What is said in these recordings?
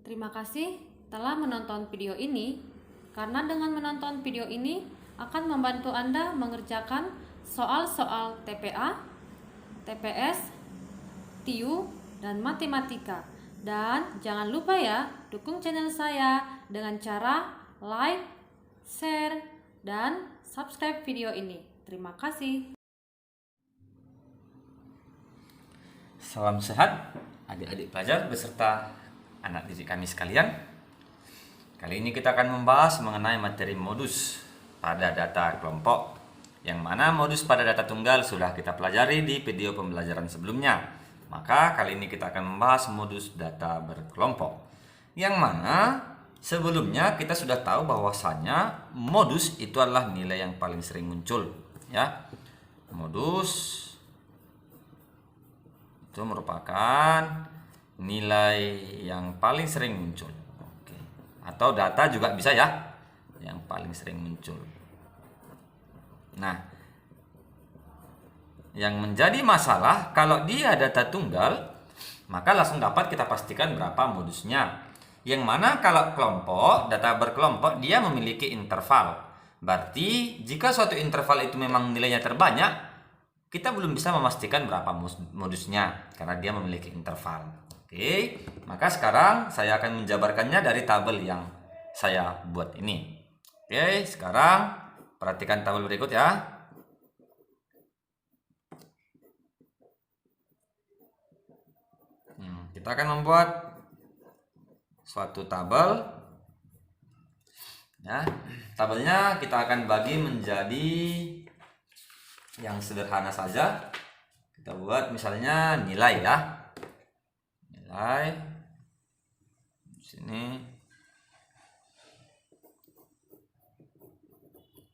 Terima kasih telah menonton video ini, karena dengan menonton video ini akan membantu Anda mengerjakan soal-soal TPA, TPS, TIU, dan matematika. Dan jangan lupa ya, dukung channel saya dengan cara like, share, dan subscribe video ini. Terima kasih. Salam sehat adik-adik pelajar beserta anak didik kami sekalian. Kali ini kita akan membahas mengenai materi modus pada data kelompok, yang mana modus pada data tunggal sudah kita pelajari di video pembelajaran sebelumnya. Maka kali ini kita akan membahas modus data berkelompok, yang mana sebelumnya kita sudah tahu bahwasanya modus itu adalah nilai yang paling sering muncul, ya. Modus itu merupakan nilai yang paling sering muncul. Oke. Atau data juga bisa ya, yang paling sering muncul. Nah, yang menjadi masalah kalau dia data tunggal, maka langsung dapat kita pastikan berapa modusnya. Yang mana kalau kelompok, data berkelompok, dia memiliki interval. Berarti jika suatu interval itu memang nilainya terbanyak, kita belum bisa memastikan berapa modusnya karena dia memiliki interval. Oke, maka sekarang saya akan menjabarkannya dari tabel yang saya buat ini. Oke, sekarang perhatikan tabel berikut ya. Kita akan membuat suatu tabel. Ya, tabelnya kita akan bagi menjadi yang sederhana saja. Kita buat misalnya nilai ya. Nilai di sini.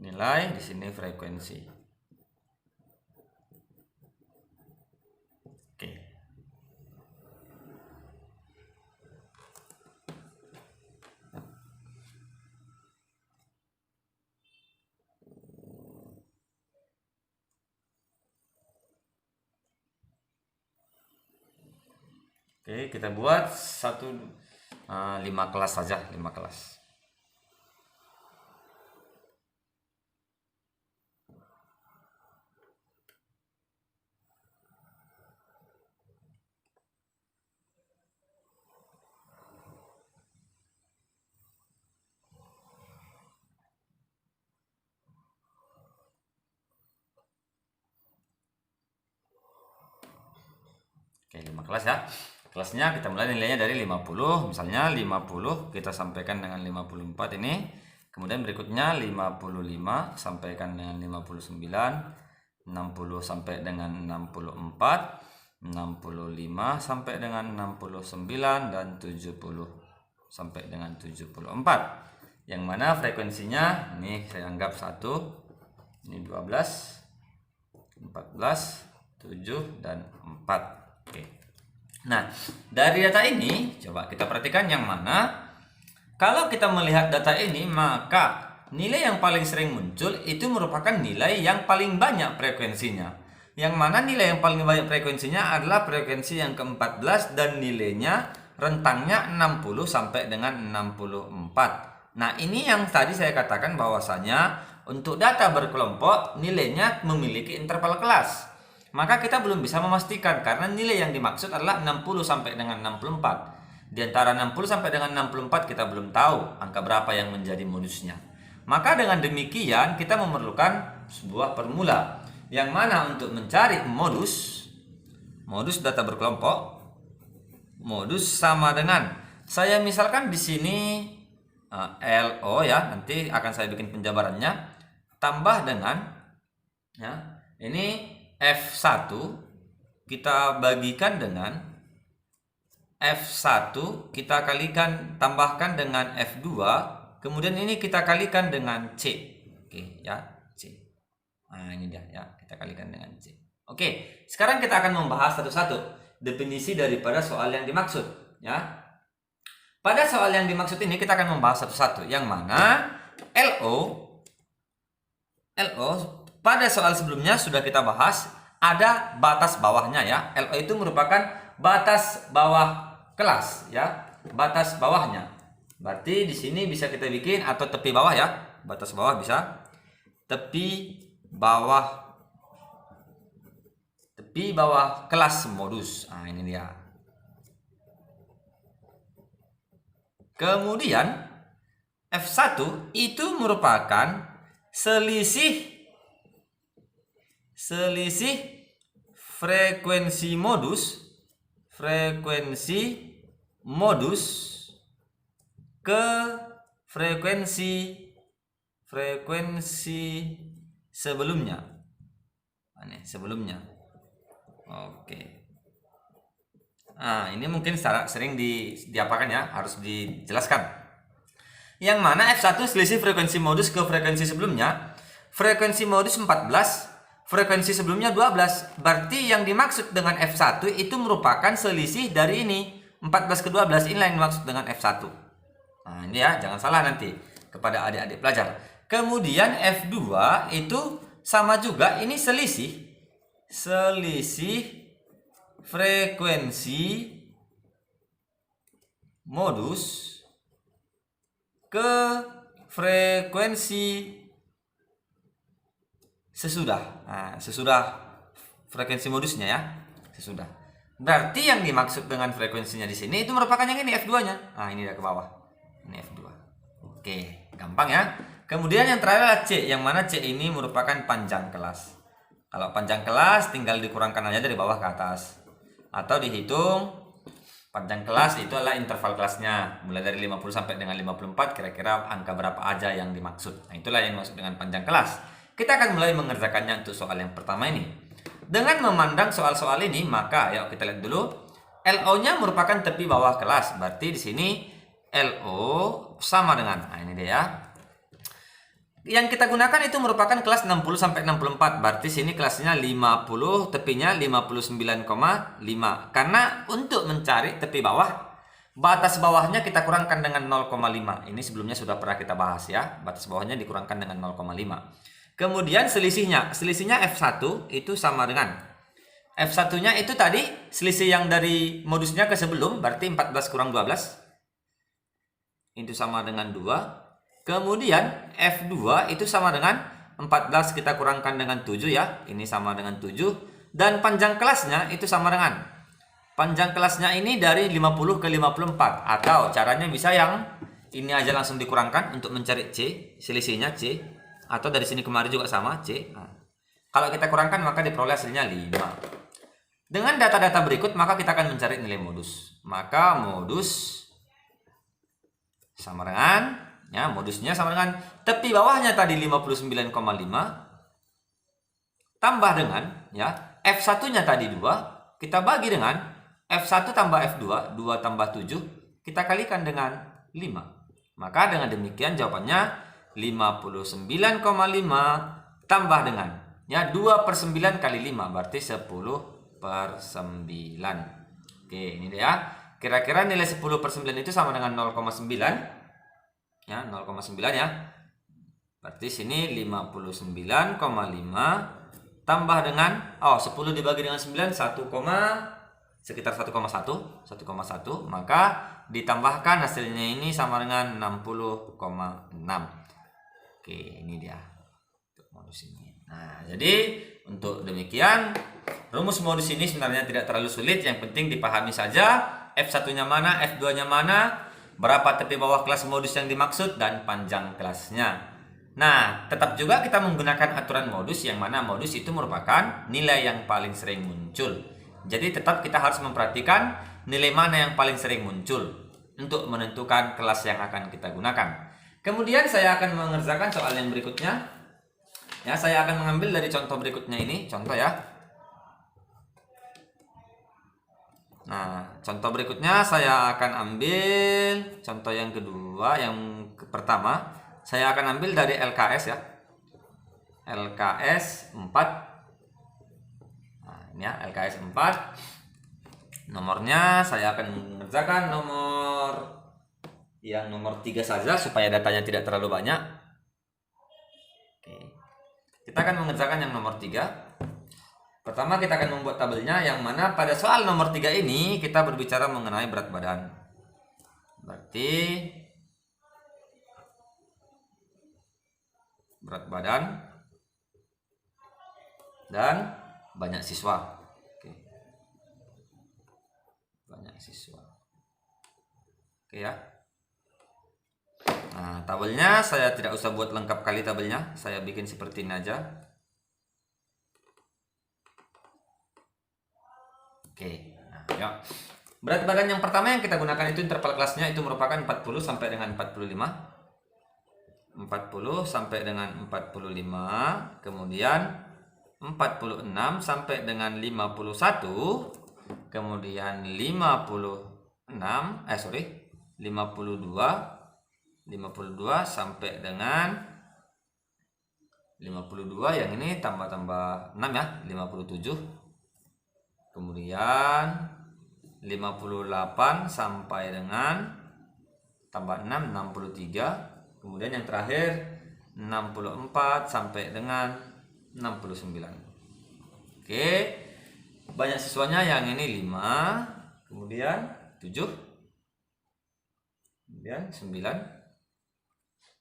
Nilai di sini frekuensi. Oke. Oke, kita buat 5 kelas saja, 5 kelas. Oke, 5 kelas ya. Kelasnya kita mulai nilainya dari 50, misalnya 50 kita sampaikan dengan 54 ini. Kemudian berikutnya 55 sampaikan dengan 59, 60 sampai dengan 64, 65 sampai dengan 69, dan 70 sampai dengan 74. Yang mana frekuensinya ini saya anggap 1, ini 12, 14, 7, dan 4. Oke. Nah, dari data ini coba kita perhatikan yang mana kalau kita melihat data ini, maka nilai yang paling sering muncul itu merupakan nilai yang paling banyak frekuensinya. Yang mana nilai yang paling banyak frekuensinya adalah frekuensi yang ke-14 dan nilainya rentangnya 60 sampai dengan 64. Nah, ini yang tadi saya katakan bahwasanya untuk data berkelompok nilainya memiliki interval kelas. Maka kita belum bisa memastikan karena nilai yang dimaksud adalah 60 sampai dengan 64. Di antara 60 sampai dengan 64 kita belum tahu angka berapa yang menjadi modusnya. Maka dengan demikian kita memerlukan sebuah formula yang mana untuk mencari modus data berkelompok, modus sama dengan, saya misalkan di sini LO ya, nanti akan saya bikin penjabarannya, tambah dengan ya, ini F1 kita bagikan dengan F1 kita kalikan tambahkan dengan F2, kemudian ini kita kalikan dengan C. Oke ya, C. Nah, ini dia ya, kita kalikan dengan C. Oke, sekarang kita akan membahas satu-satu definisi daripada soal yang dimaksud ya. Pada soal yang dimaksud ini kita akan membahas satu-satu, yang mana LO pada soal sebelumnya sudah kita bahas, ada batas bawahnya ya. LO itu merupakan batas bawah kelas ya. batas bawahnya. Berarti di sini bisa kita bikin atau tepi bawah ya. Batas bawah bisa tepi bawah kelas modus. Nah, ini dia. Kemudian F1 itu merupakan selisih frekuensi modus ke frekuensi sebelumnya. Oke. Nah, ini mungkin sering diapakan ya, harus dijelaskan. Yang mana F1 selisih frekuensi modus ke frekuensi sebelumnya. Frekuensi modus 14, frekuensi sebelumnya 12. Berarti yang dimaksud dengan F1 itu merupakan selisih dari ini. 14 ke 12, inilah yang dimaksud dengan F1. Nah, ini ya, jangan salah nanti kepada adik-adik pelajar. Kemudian F2 itu sama juga, ini selisih frekuensi modus ke frekuensi sesudah. Nah, sesudah frekuensi modusnya ya, sesudah. Berarti yang dimaksud dengan frekuensinya di sini itu merupakan yang ini F2-nya. Nah, ini dia ke bawah. Ini F2. Oke, gampang ya. Kemudian yang terakhir adalah C, yang mana C ini merupakan panjang kelas. Kalau panjang kelas tinggal dikurangkan aja dari bawah ke atas. Atau dihitung panjang kelas itu adalah interval kelasnya. Mulai dari 50 sampai dengan 54, kira-kira angka berapa aja yang dimaksud. Nah, itulah yang dimaksud dengan panjang kelas. Kita akan mulai mengerjakannya untuk soal yang pertama ini. Dengan memandang soal-soal ini, maka yuk kita lihat dulu. LO-nya merupakan tepi bawah kelas. Berarti di sini LO sama dengan, nah ini dia ya. Yang kita gunakan itu merupakan kelas 60 sampai 64. Berarti sini kelasnya 50, tepinya 59,5. Karena untuk mencari tepi bawah, batas bawahnya kita kurangkan dengan 0,5. Ini sebelumnya sudah pernah kita bahas ya. Batas bawahnya dikurangkan dengan 0,5. Kemudian selisihnya F1 itu sama dengan F1-nya itu tadi selisih yang dari modusnya ke sebelum, berarti 14 kurang 12 itu sama dengan 2. Kemudian F2 itu sama dengan 14 kita kurangkan dengan 7 ya. Ini sama dengan 7. Dan panjang kelasnya itu sama dengan, panjang kelasnya ini dari 50 ke 54. Atau caranya bisa yang ini aja langsung dikurangkan untuk mencari C, selisihnya C. Atau dari sini kemari juga sama C. Nah, kalau kita kurangkan maka diperoleh hasilnya 5. Dengan data-data berikut maka kita akan mencari nilai modus. Maka modus sama dengan, ya, modusnya sama dengan tepi bawahnya tadi 59,5 tambah dengan ya F1-nya tadi 2, kita bagi dengan F1 tambah F2, 2 tambah 7, kita kalikan dengan 5. Maka dengan demikian jawabannya 59,5 tambah dengan ya 2/9 kali 5, berarti 10/9. Oke, ini dia. Kira-kira nilai 10/9 itu sama dengan 0,9. Ya, 0,9 ya. Berarti sini 59,5 tambah dengan 10 dibagi dengan 9 sekitar 1,1, maka ditambahkan hasilnya ini sama dengan 60,6. Oke, ini dia untuk modus ini. Nah, jadi untuk demikian rumus modus ini sebenarnya tidak terlalu sulit, yang penting dipahami saja F1-nya mana, F2-nya mana, berapa tepi bawah kelas modus yang dimaksud, dan panjang kelasnya. Nah, tetap juga kita menggunakan aturan modus, yang mana modus itu merupakan nilai yang paling sering muncul. Jadi tetap kita harus memperhatikan nilai mana yang paling sering muncul untuk menentukan kelas yang akan kita gunakan. Kemudian saya akan mengerjakan soal yang berikutnya. Ya, saya akan mengambil dari contoh berikutnya ini, contoh ya. Nah, contoh berikutnya saya akan ambil contoh yang kedua, yang pertama saya akan ambil dari LKS ya. LKS 4. Nah, ini ya LKS 4. Nomornya saya akan mengerjakan nomor 3 saja supaya datanya tidak terlalu banyak. Oke. Kita akan mengerjakan yang nomor 3. Pertama kita akan membuat tabelnya, yang mana pada soal nomor 3 ini kita berbicara mengenai berat badan. Berarti berat badan dan banyak siswa. Oke. Banyak siswa. Oke ya. Nah, tabelnya saya tidak usah buat lengkap kali tabelnya. Saya bikin seperti ini aja. Oke. Nah, yuk. Berat badan yang pertama yang kita gunakan itu interval kelasnya itu merupakan 40 sampai dengan 45. 40 sampai dengan 45, kemudian 46 sampai dengan 51, kemudian 52 sampai dengan 52, yang ini tambah-tambah 6 ya, 57. Kemudian 58 sampai dengan tambah 6, 63. Kemudian yang terakhir 64 sampai dengan 69. Oke. Banyak siswanya yang ini 5, kemudian 7, kemudian 9,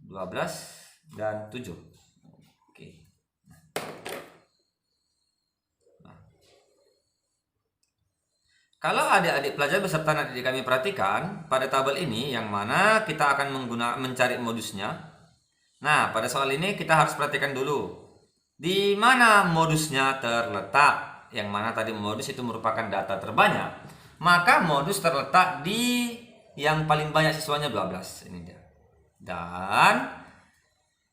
12 dan 7. Oke. Nah. Kalau adik-adik pelajar beserta anak didik kami perhatikan pada tabel ini yang mana kita akan mencari modusnya. Nah, pada soal ini kita harus perhatikan dulu di mana modusnya terletak. Yang mana tadi modus itu merupakan data terbanyak. Maka modus terletak di yang paling banyak siswanya 12. Ini dia. Dan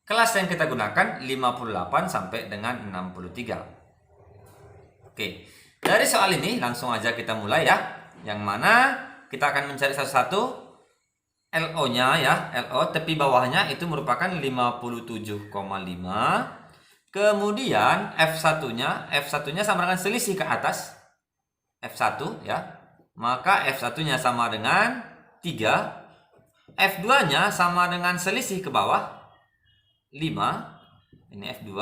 kelas yang kita gunakan 58 sampai dengan 63. Oke. Dari soal ini langsung aja kita mulai ya. Yang mana kita akan mencari satu-satu LO-nya ya. LO tepi bawahnya itu merupakan 57,5. Kemudian F1-nya sama dengan selisih ke atas. F1 ya. Maka F1-nya sama dengan 3. F2-nya sama dengan selisih ke bawah 5. Ini F2.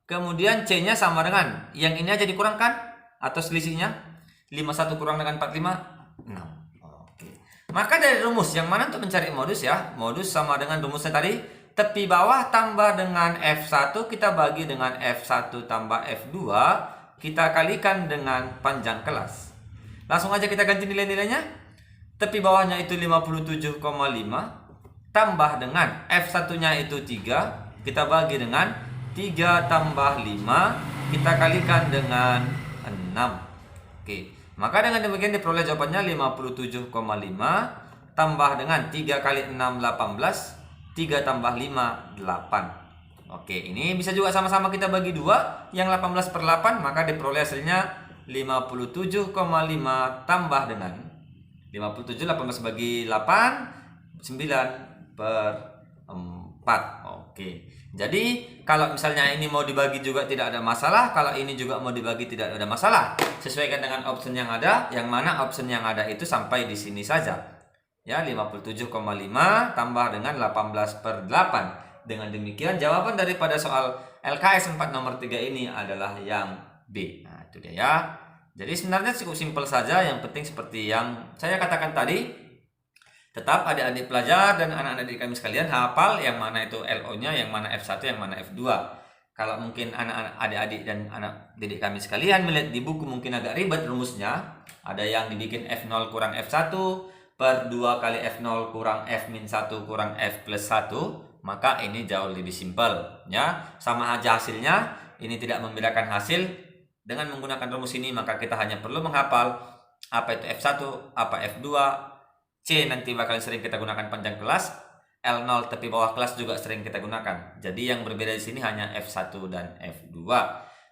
Kemudian C-nya sama dengan yang ini aja dikurangkan atau selisihnya 51 kurang dengan 45 6. Oke. Maka dari rumus yang mana untuk mencari modus ya? Modus sama dengan rumusnya tadi, tepi bawah tambah dengan F1 kita bagi dengan F1 tambah F2 kita kalikan dengan panjang kelas. Langsung aja kita ganti nilai-nilainya. Tepi bawahnya itu 57,5 tambah dengan F1-nya itu 3 kita bagi dengan 3 tambah 5 kita kalikan dengan 6. Oke, maka dengan demikian diperoleh jawabannya 57,5 tambah dengan 3 kali 6 18, 3 tambah 5 8. Oke, ini bisa juga sama-sama kita bagi 2, yang 18 per 8 maka diperoleh hasilnya 57,5 tambah dengan 57 18 bagi 8 9 per 4. Oke. Jadi kalau misalnya ini mau dibagi juga tidak ada masalah, kalau ini juga mau dibagi tidak ada masalah. Sesuaikan dengan option yang ada, yang mana option yang ada itu sampai di sini saja. Ya, 57,5 tambah dengan 18 per 8. Dengan demikian jawaban daripada soal LKS 4 nomor 3 ini adalah yang B. Nah, itu dia ya. Jadi sebenarnya cukup simpel saja, yang penting seperti yang saya katakan tadi. Tetap adik-adik pelajar dan anak-anak didik kami sekalian hafal yang mana itu LO-nya, yang mana F1, yang mana F2. Kalau mungkin anak-anak adik-adik dan anak didik kami sekalian melihat di buku mungkin agak ribet rumusnya. Ada yang dibikin F0 kurang F1 per 2 kali F0 kurang F-1 kurang F plus 1. Maka ini jauh lebih simpel ya. Sama aja hasilnya. Ini tidak membedakan hasil. Dengan menggunakan rumus ini maka kita hanya perlu menghafal apa itu F1, apa F2, C nanti bakal sering kita gunakan panjang kelas, L0 tepi bawah kelas juga sering kita gunakan. Jadi yang berbeda di sini hanya F1 dan F2.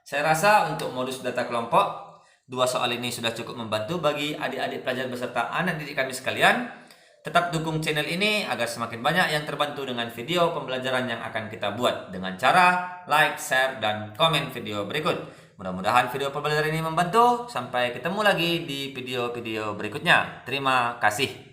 Saya rasa untuk modus data kelompok, 2 soal ini sudah cukup membantu bagi adik-adik pelajar beserta anak didik kami sekalian. Tetap dukung channel ini agar semakin banyak yang terbantu dengan video pembelajaran yang akan kita buat dengan cara like, share, dan komen video berikut. Mudah-mudahan video pembelajaran ini membantu. Sampai ketemu lagi di video-video berikutnya. Terima kasih.